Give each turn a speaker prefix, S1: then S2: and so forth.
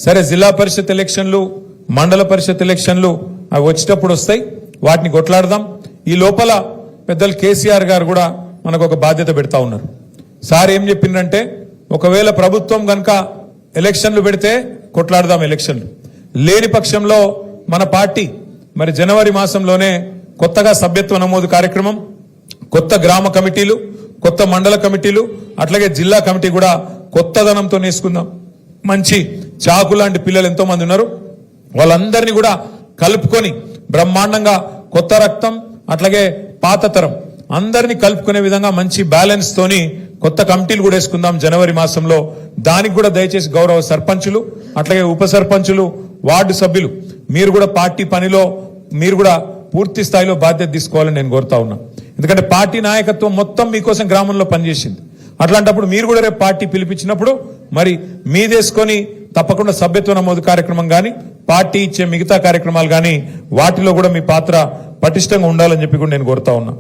S1: సరే జిల్లా పరిషత్ ఎలక్షన్లు మండల పరిషత్ ఎలక్షన్లు అవి వచ్చేటప్పుడు వస్తాయి, వాటిని కొట్లాడదాం. ఈ లోపల పెద్దలు కేసీఆర్ గారు కూడా మనకు ఒక బాధ్యత పెడతా ఉన్నారు. సార్ ఏం చెప్పిందంటే ఒకవేళ ప్రభుత్వం గనక ఎలక్షన్లు పెడితే కొట్లాడదాం, ఎలక్షన్లు లేని పక్షంలో మన పార్టీ మరి జనవరి మాసంలోనే కొత్తగా సభ్యత్వ నమోదు కార్యక్రమం, కొత్త గ్రామ కమిటీలు, కొత్త మండల కమిటీలు, అట్లాగే జిల్లా కమిటీ కూడా కొత్తదనంతో నేసుకుందాం. మంచి చాకు లాంటి పిల్లలు ఎంతో మంది ఉన్నారు, వాళ్ళందరినీ కూడా కలుపుకొని బ్రహ్మాండంగా కొత్త రక్తం అట్లాగే పాత తరం అందరినీ కలుపుకునే విధంగా మంచి బ్యాలెన్స్ తోని కొత్త కమిటీలు కూడా వేసుకుందాం జనవరి మాసంలో. దానికి కూడా దయచేసి గౌరవ సర్పంచులు అట్లాగే ఉప సర్పంచులు వార్డు సభ్యులు మీరు కూడా పార్టీ పనిలో మీరు కూడా పూర్తి స్థాయిలో బాధ్యత తీసుకోవాలని నేను కోరుతా ఉన్నా. ఎందుకంటే పార్టీ నాయకత్వం మొత్తం మీకోసం గ్రామంలో పనిచేసింది. అట్లాంటప్పుడు మీరు కూడా రేపు పార్టీ పిలిపించినప్పుడు మరి మీదేసుకొని తప్పకుండా సభ్యత్వ నమోదు కార్యక్రమం గాని పార్టీ ఇచ్చే మిగతా కార్యక్రమాలు గాని వాటిలో కూడా మీ పాత్ర పటిష్టంగా ఉండాలని చెప్పి కూడా నేను కోరుతా ఉన్నా.